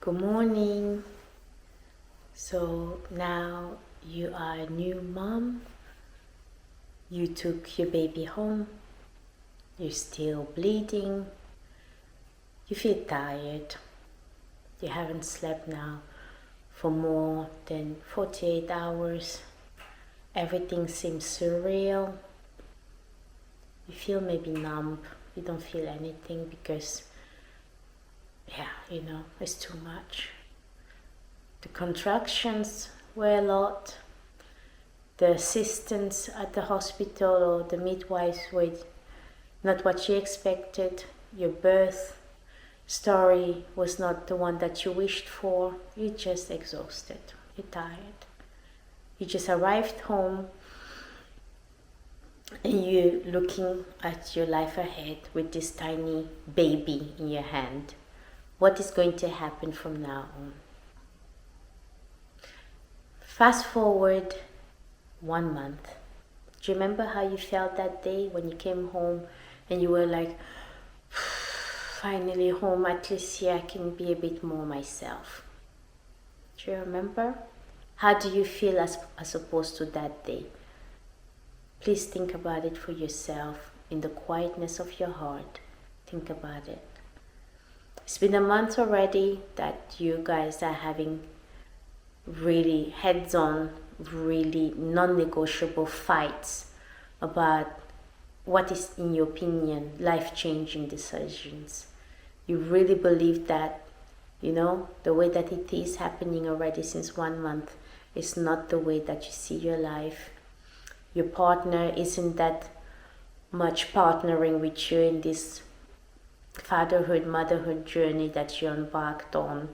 Good morning. So now you are a new mom. You took your baby home. You're still bleeding. You feel tired. You haven't slept now for more than 48 hours. Everything seems surreal. You feel maybe numb. You don't feel anything because, it's too much. The contractions were a lot. The assistants at the hospital or the midwives were not what you expected. Your birth story was not the one that you wished for. You're just exhausted. You're tired. You just arrived home and you're looking at your life ahead with this tiny baby in your hand. What is going to happen from now on? Fast forward 1 month. Do you remember how you felt that day when you came home and you were like, finally home, at least here I can be a bit more myself? Do you remember? How do you feel as opposed to that day? Please think about it for yourself in the quietness of your heart. Think about it. It's been a month already that you guys are having really heads-on, really non-negotiable fights about what is, in your opinion, life-changing decisions. You really believe that, the way that it is happening already since 1 month is not the way that you see your life. Your partner isn't that much partnering with you in this fatherhood, motherhood journey that you embarked on.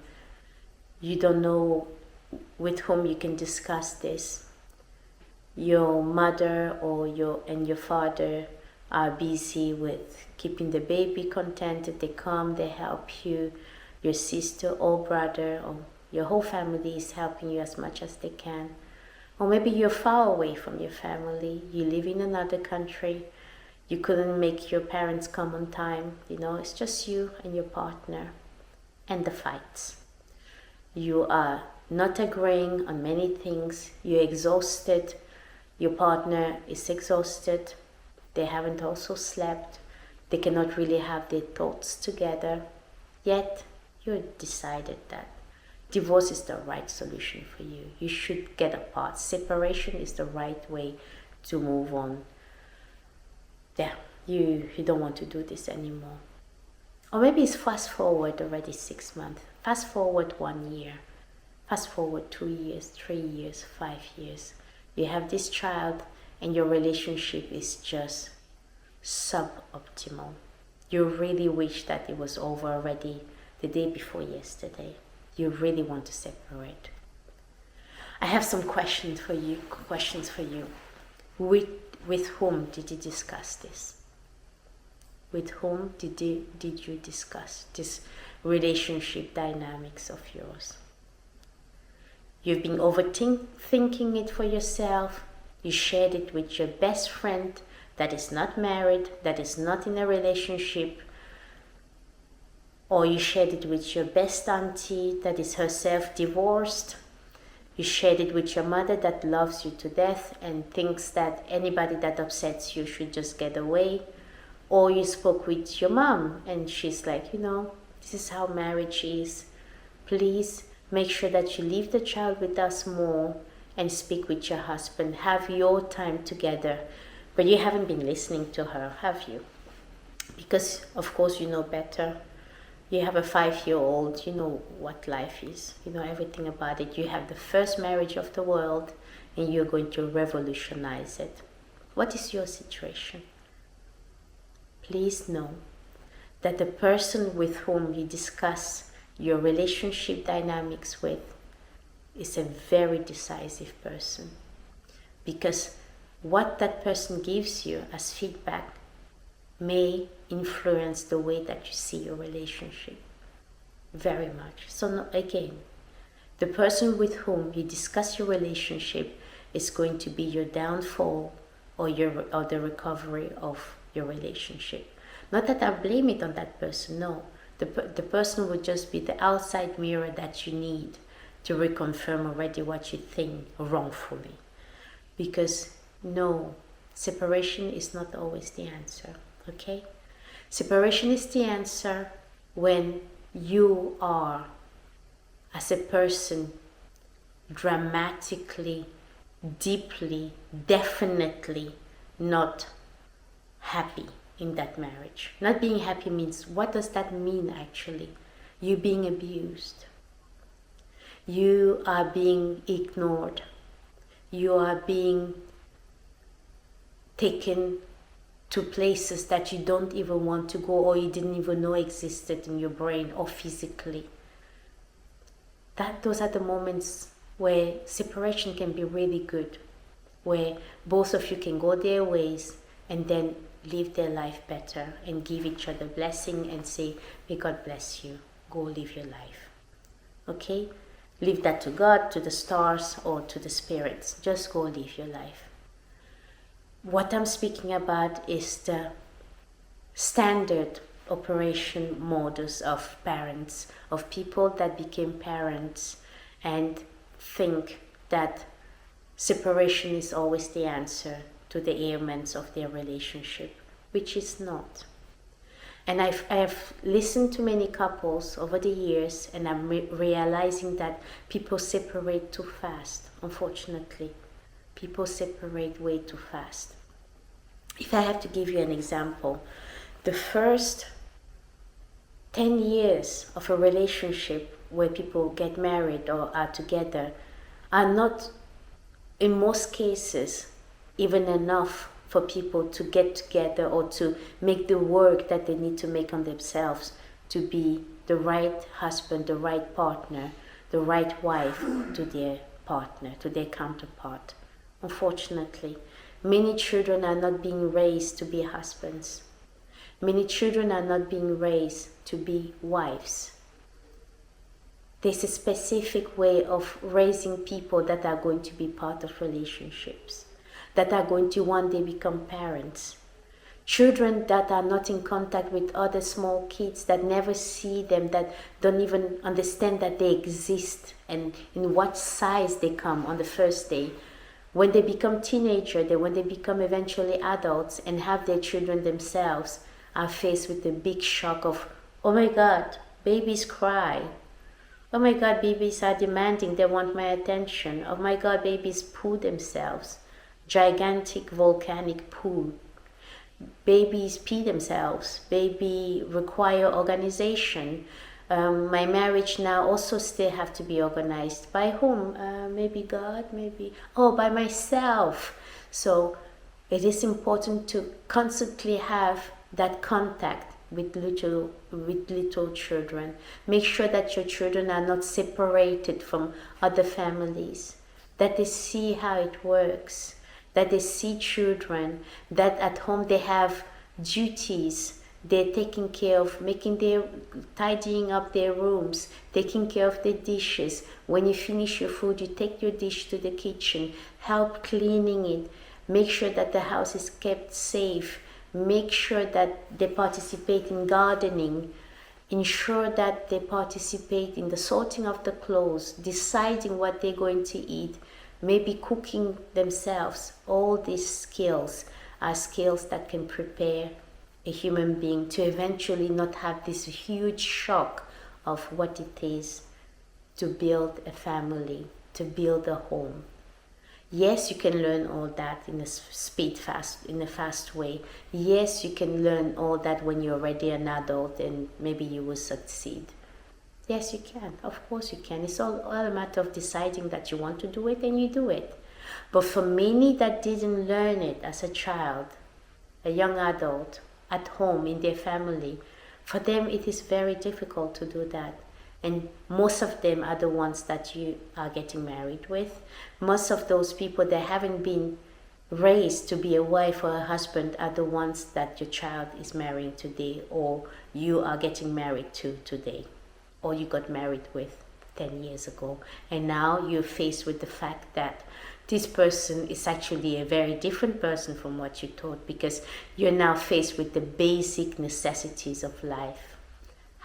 You don't know with whom you can discuss this. Your mother or your father are busy with keeping the baby contented. They come, they help you. Your sister or brother or your whole family is helping you as much as they can. Or maybe you're far away from your family. You live in another country. You couldn't make your parents come on time. It's just you and your partner and the fights. You are not agreeing on many things. You're exhausted. Your partner is exhausted. They haven't also slept. They cannot really have their thoughts together. Yet, you decided that divorce is the right solution for you. You should get apart. Separation is the right way to move on. You don't want to do this anymore. Or maybe it's fast forward already 6 months. Fast forward 1 year. Fast forward 2 years, 3 years, 5 years. You have this child and your relationship is just suboptimal. You really wish that it was over already the day before yesterday. You really want to separate. I have some questions for you. With whom did you discuss this? With whom did you discuss this relationship dynamics of yours? You've been overthinking it for yourself. You shared it with your best friend that is not married, that is not in a relationship. Or you shared it with your best auntie that is herself divorced. You shared it with your mother that loves you to death and thinks that anybody that upsets you should just get away. Or you spoke with your mom and she's like, this is how marriage is. Please make sure that you leave the child with us more and speak with your husband. Have your time together. But you haven't been listening to her, have you? Because, of course, you know better. You have a 5-year-old, you know what life is. You know everything about it. You have the first marriage of the world and you're going to revolutionize it. What is your situation? Please know that the person with whom you discuss your relationship dynamics with is a very decisive person. Because what that person gives you as feedback may influence the way that you see your relationship very much. So no, again, the person with whom you discuss your relationship is going to be your downfall or the recovery of your relationship. Not that I blame it on that person, no. The person would just be the outside mirror that you need to reconfirm already what you think wrongfully. Because no, separation is not always the answer, okay? Separation is the answer when you are, as a person, dramatically, deeply, definitely not happy in that marriage. Not being happy means, what does that mean actually? You being abused. You are being ignored. You are being taken to places that you don't even want to go, or you didn't even know existed in your brain or physically. Those are the moments where separation can be really good, where both of you can go their ways and then live their life better and give each other blessing and say, may God bless you, go live your life. Okay? Leave that to God, to the stars, or to the spirits. Just go live your life. What I'm speaking about is the standard operation modus of parents, of people that became parents and think that separation is always the answer to the ailments of their relationship, which is not. And I've listened to many couples over the years, and I'm realizing that people separate too fast, unfortunately. People separate way too fast. If I have to give you an example, the first 10 years of a relationship where people get married or are together are not, in most cases, even enough for people to get together or to make the work that they need to make on themselves to be the right husband, the right partner, the right wife to their partner, to their counterpart. Unfortunately, many children are not being raised to be husbands. Many children are not being raised to be wives. There's a specific way of raising people that are going to be part of relationships, that are going to one day become parents. Children that are not in contact with other small kids, that never see them, that don't even understand that they exist and in what size they come on the first day. When they become teenagers, when they become eventually adults and have their children themselves, are faced with the big shock of, oh my God, babies cry. Oh my God, babies are demanding, they want my attention. Oh my God, babies poo themselves. Gigantic volcanic poo. Babies pee themselves. Baby require organization. My marriage now also still have to be organized. By whom? Maybe God, maybe, by myself. So it is important to constantly have that contact with little children. Make sure that your children are not separated from other families, that they see how it works, that they see children, that at home they have duties. They're taking care of tidying up their rooms, taking care of the dishes. When you finish your food, you take your dish to the kitchen, help cleaning it, make sure that the house is kept safe, make sure that they participate in gardening, ensure that they participate in the sorting of the clothes, deciding what they're going to eat, maybe cooking themselves. All these skills are skills that can prepare a human being to eventually not have this huge shock of what it is to build a family, to build a home. Yes, you can learn all that in a fast way. Yes, you can learn all that when you're already an adult and maybe you will succeed. Yes, you can. Of course you can. It's all a matter of deciding that you want to do it and you do it. But for many that didn't learn it as a child, a young adult, at home, in their family, for them it is very difficult to do that. And most of them are the ones that you are getting married with. Most of those people that haven't been raised to be a wife or a husband are the ones that your child is marrying today, or you are getting married to today, or you got married with 10 years ago. And now you're faced with the fact that this person is actually a very different person from what you thought, because you're now faced with the basic necessities of life.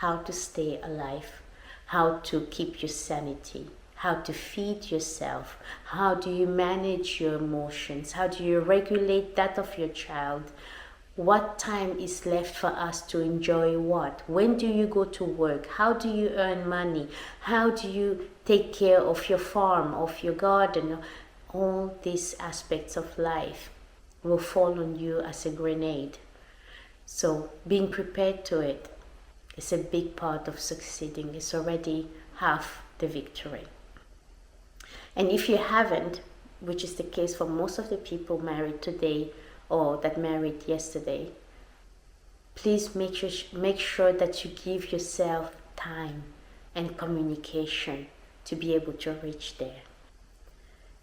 how to stay alive, how to keep your sanity, how to feed yourself, how do you manage your emotions, how do you regulate that of your child, what time is left for us to enjoy what, when do you go to work, how do you earn money, how do you take care of your farm, of your garden. All these aspects of life will fall on you as a grenade. So being prepared to it is a big part of succeeding. It's already half the victory. And if you haven't, which is the case for most of the people married today or that married yesterday, please make sure that you give yourself time and communication to be able to reach there.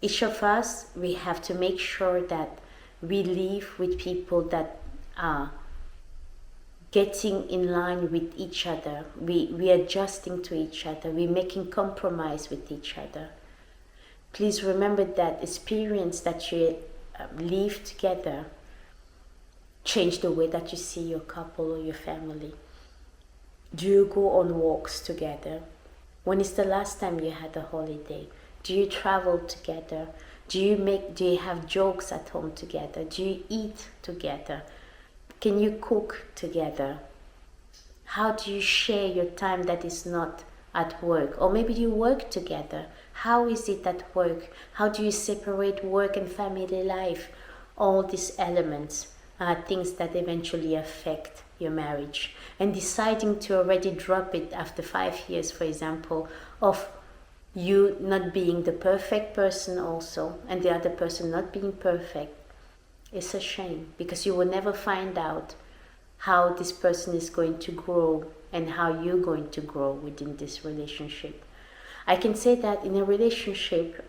Each of us, we have to make sure that we live with people that are getting in line with each other. We adjusting to each other. We're making compromise with each other. Please remember that experience that you live together change the way that you see your couple or your family. Do you go on walks together? When is the last time you had a holiday? Do you travel together? Do you have jokes at home together? Do you eat together? Can you cook together? How do you share your time that is not at work? Or maybe you work together. How is it at work? How do you separate work and family life? All these elements are things that eventually affect your marriage. And deciding to already drop it after 5 years, for example, of you not being the perfect person also, and the other person not being perfect, is a shame, because you will never find out how this person is going to grow and how you're going to grow within this relationship. I can say that in a relationship,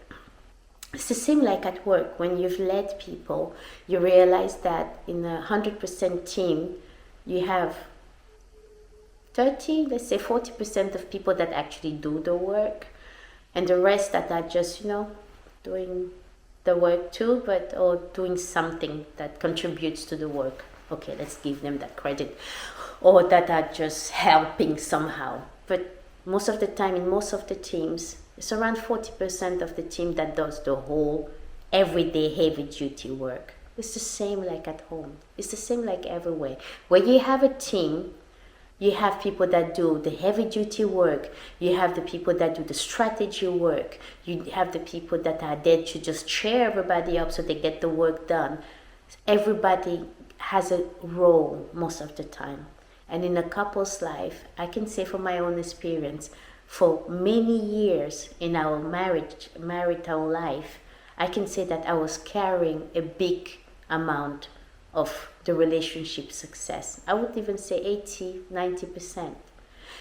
it's the same like at work. When you've led people, you realize that in a 100% team, you have 30, let's say 40% of people that actually do the work, and the rest that are just, doing the work too, or doing something that contributes to the work. Okay, let's give them that credit. Or that are just helping somehow. But most of the time, in most of the teams, it's around 40% of the team that does the whole everyday heavy duty work. It's the same like at home. It's the same like everywhere. Where you have a team, you have people that do the heavy duty work. You have the people that do the strategy work. You have the people that are there to just cheer everybody up so they get the work done. Everybody has a role most of the time. And in a couple's life, I can say from my own experience, for many years in our marital life, I can say that I was carrying a big amount of the relationship success. I would even say 80, 90%.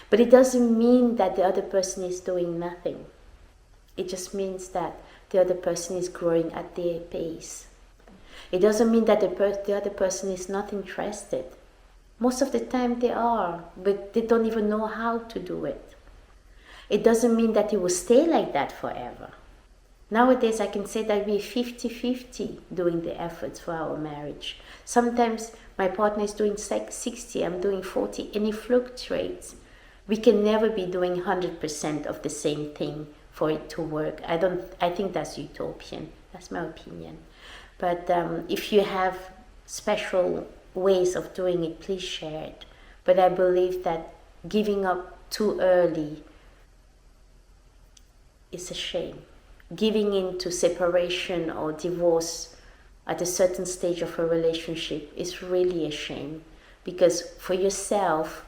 But it doesn't mean that the other person is doing nothing. It just means that the other person is growing at their pace. It doesn't mean that the other person is not interested. Most of the time they are, but they don't even know how to do it. It doesn't mean that it will stay like that forever. Nowadays, I can say that we're 50-50 doing the efforts for our marriage. Sometimes my partner is doing 60, I'm doing 40, and it fluctuates. We can never be doing 100% of the same thing for it to work. I think that's utopian. That's my opinion. But if you have special ways of doing it, please share it. But I believe that giving up too early is a shame. Giving in to separation or divorce at a certain stage of a relationship is really a shame, because for yourself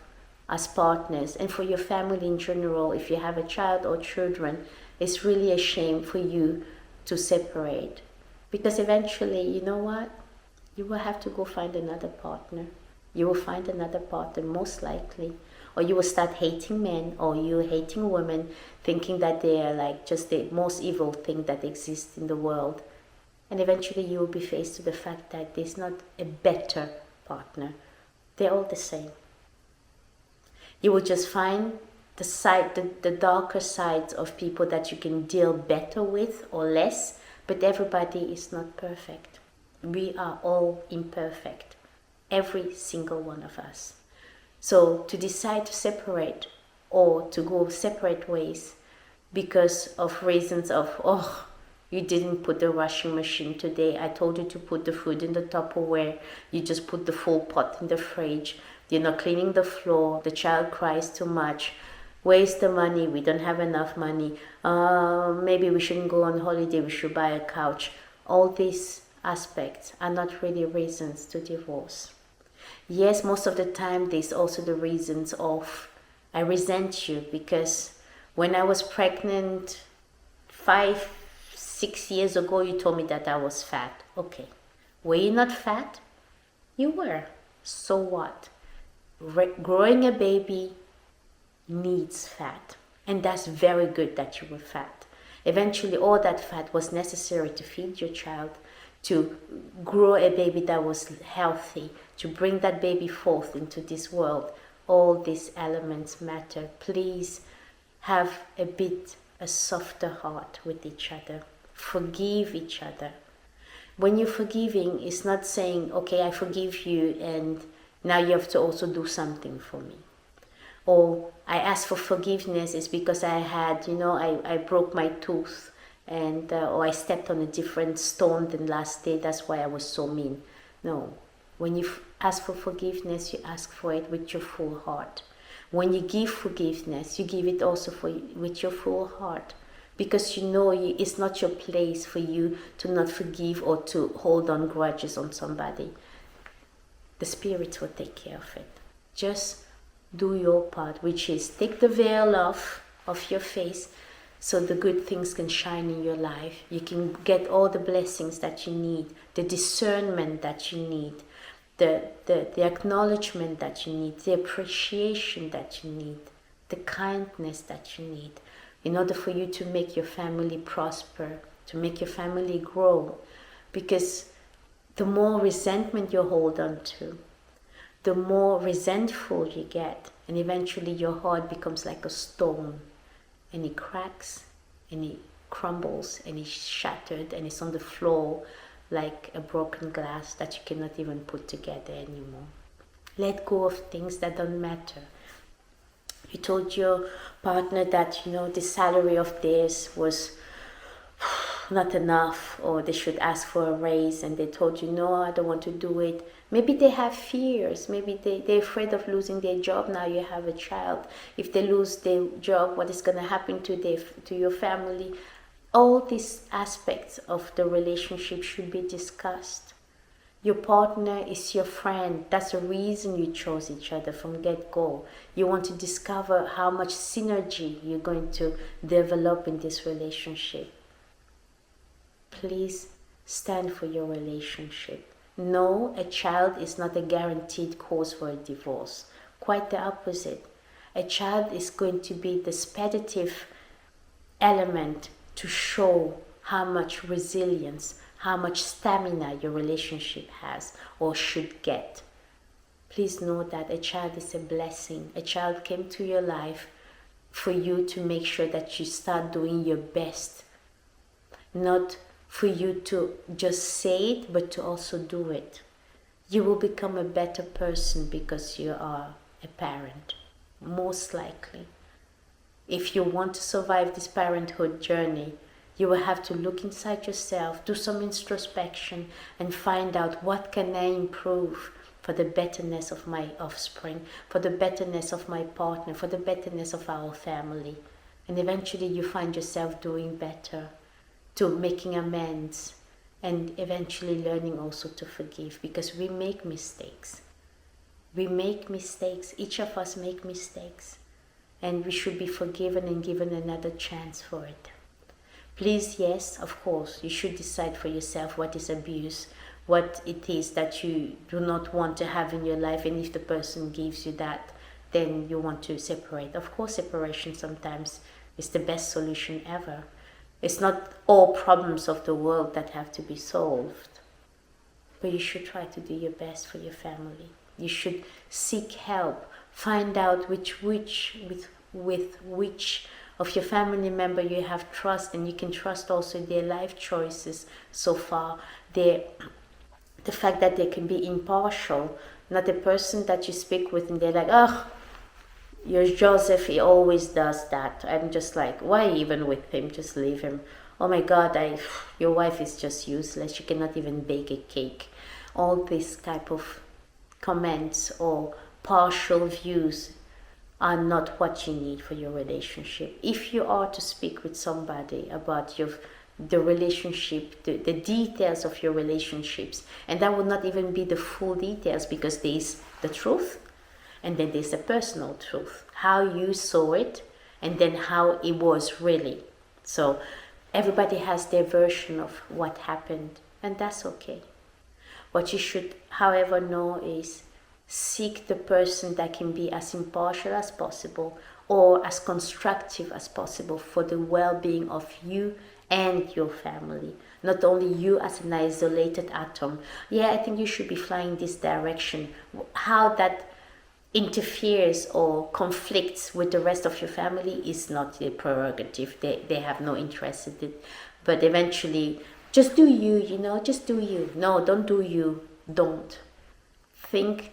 as partners and for your family in general, if you have a child or children, it's really a shame for you to separate, because eventually, you know what, you will have to go find another partner. You will find another partner most likely, or you will start hating men, or you hating women, thinking that they are like just the most evil thing that exists in the world. And eventually you will be faced with the fact that there's not a better partner. They're all the same. You will just find the darker sides of people that you can deal better with or less, but everybody is not perfect. We are all imperfect. Every single one of us. So to decide to separate or to go separate ways because of reasons of, oh, you didn't put the washing machine today, I told you to put the food in the Tupperware, you just put the full pot in the fridge, you're not cleaning the floor, the child cries too much, where's the money, we don't have enough money, maybe we shouldn't go on holiday, we should buy a couch. All these aspects are not really reasons to divorce. Yes, most of the time there's also the reasons of, I resent you because when I was pregnant 5-6 years ago, you told me that I was fat. Okay. Were you not fat? You were. So what? Growing a baby needs fat. And that's very good that you were fat. Eventually, all that fat was necessary to feed your child, to grow a baby that was healthy, to bring that baby forth into this world. All these elements matter. Please have a softer heart with each other. Forgive each other. When you're forgiving, it's not saying, okay, I forgive you and now you have to also do something for me. Or I ask for forgiveness is because I had, I broke my tooth and or I stepped on a different stone than last day, that's why I was so mean. No. When you ask for forgiveness, you ask for it with your full heart. When you give forgiveness, you give it also with your full heart. Because it's not your place for you to not forgive or to hold on grudges on somebody. The spirits will take care of it. Just do your part, which is take the veil off of your face so the good things can shine in your life. You can get all the blessings that you need, the discernment that you need, the acknowledgement that you need, the appreciation that you need, the kindness that you need in order for you to make your family prosper, to make your family grow. Because the more resentment you hold on to, the more resentful you get, and eventually your heart becomes like a stone, and it cracks, and it crumbles, and it's shattered, and it's on the floor like a broken glass that you cannot even put together anymore. Let go of things that don't matter. You told your partner that, the salary of theirs was not enough, or they should ask for a raise, and they told you, no, I don't want to do it. Maybe they have fears. Maybe they're afraid of losing their job. Now you have a child. If they lose their job, what is going to happen to your family? All these aspects of the relationship should be discussed. Your partner is your friend. That's the reason you chose each other from get-go. You want to discover how much synergy you're going to develop in this relationship. Please stand for your relationship. No, a child is not a guaranteed cause for a divorce. Quite the opposite. A child is going to be the sedative element to show how much resilience, how much stamina your relationship has or should get. Please know that a child is a blessing. A child came to your life for you to make sure that you start doing your best. Not for you to just say it, but to also do it. You will become a better person because you are a parent, most likely. If you want to survive this parenthood journey, you will have to look inside yourself, do some introspection, and find out what can I improve for the betterness of my offspring, for the betterness of my partner, for the betterness of our family. And eventually you find yourself doing better, to making amends, and eventually learning also to forgive, because we make mistakes. We make mistakes. Each of us make mistakes. And we should be forgiven and given another chance for it. Please, yes, of course, you should decide for yourself what is abuse, what it is that you do not want to have in your life, and if the person gives you that, then you want to separate. Of course, separation sometimes is the best solution ever. It's not all problems of the world that have to be solved, but you should try to do your best for your family. You should seek help, find out with which of your family member you have trust, and you can trust also their life choices so far. The fact that they can be impartial, not a person that you speak with and they're like, oh, you're Joseph, he always does that. I'm just like, why even with him? Just leave him. Oh my God, your wife is just useless. She cannot even bake a cake. All this type of comments or partial views are not what you need for your relationship. If you are to speak with somebody about the relationship, the details of your relationships, and that would not even be the full details, because there's the truth and then there's the personal truth, how you saw it and then how it was really. So everybody has their version of what happened, and that's okay. What you should, however, know is seek the person that can be as impartial as possible or as constructive as possible for the well-being of you and your family. Not only you as an isolated atom. Yeah, I think you should be flying this direction. How that interferes or conflicts with the rest of your family is not their prerogative. They have no interest in it. But eventually, just do you, just do you. No, don't do you. Don't. Think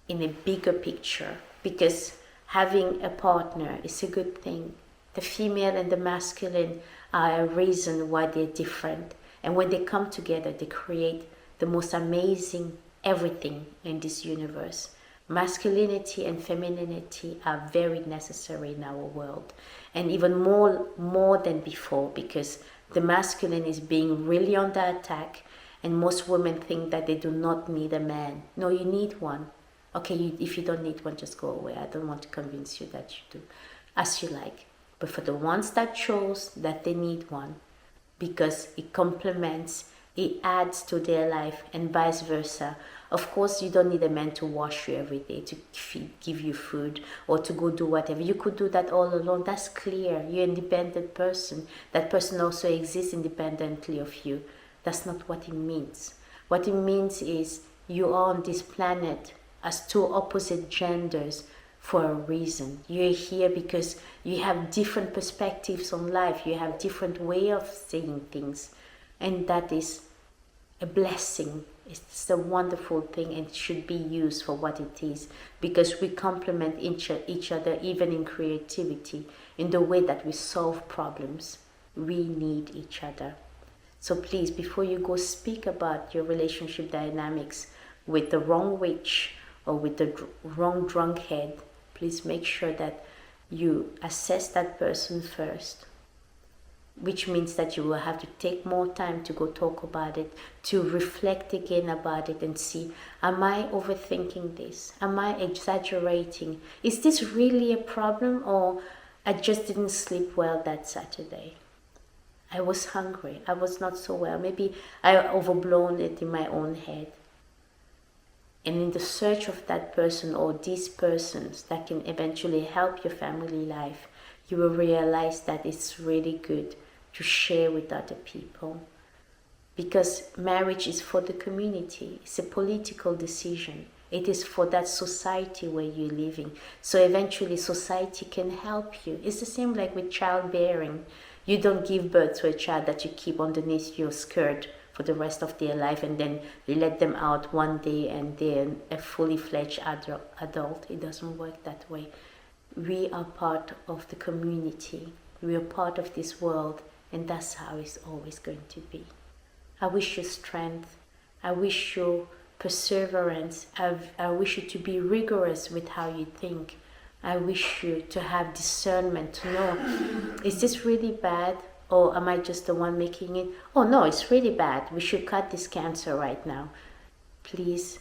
in a bigger picture, because having a partner is a good thing. The female and the masculine are a reason why they're different. And when they come together, they create the most amazing everything in this universe. Masculinity and femininity are very necessary in our world, and even more than before, because the masculine is being really on the attack, and most women think that they do not need a man. No, you need one. Okay, if you don't need one, just go away. I don't want to convince you that you do, as you like. But for the ones that chose that they need one, because it complements, it adds to their life, and vice versa. Of course, you don't need a man to wash you every day, to give you food, or to go do whatever. You could do that all alone. That's clear. You're an independent person. That person also exists independently of you. That's not what it means. What it means is you are on this planet as two opposite genders for a reason. You're here because you have different perspectives on life. You have different way of seeing things. And that is a blessing. It's a wonderful thing, and it should be used for what it is, because we complement each other, even in creativity, in the way that we solve problems. We need each other. So please, before you go speak about your relationship dynamics with the wrong witch or with the wrong drunkhead, please make sure that you assess that person first, which means that you will have to take more time to go talk about it, to reflect again about it and see, am I overthinking this? Am I exaggerating? Is this really a problem, or I just didn't sleep well that Saturday? I was hungry. I was not so well. Maybe I overblown it in my own head. And in the search of that person or these persons that can eventually help your family life, you will realize that it's really good to share with other people. Because marriage is for the community. It's a political decision. It is for that society where you're living. So eventually society can help you. It's the same like with childbearing. You don't give birth to a child that you keep underneath your skirt for the rest of their life and then you let them out one day and they're a fully fledged adult. It doesn't work that way. We are part of the community. We are part of this world, and that's how it's always going to be. I wish you strength. I wish you perseverance. I wish you to be rigorous with how you think. I wish you to have discernment, to know, is this really bad? Or am I just the one making it? Oh no, it's really bad. We should cut this cancer right now. Please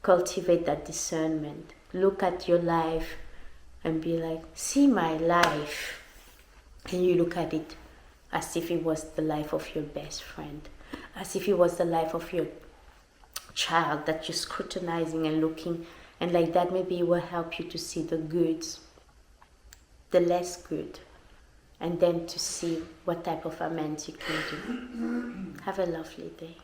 cultivate that discernment. Look at your life and be like, see my life. And you look at it as if it was the life of your best friend. As if it was the life of your child that you're scrutinizing and looking. And like that, maybe it will help you to see the goods, the less good. And then to see what type of amends you can do. Have a lovely day.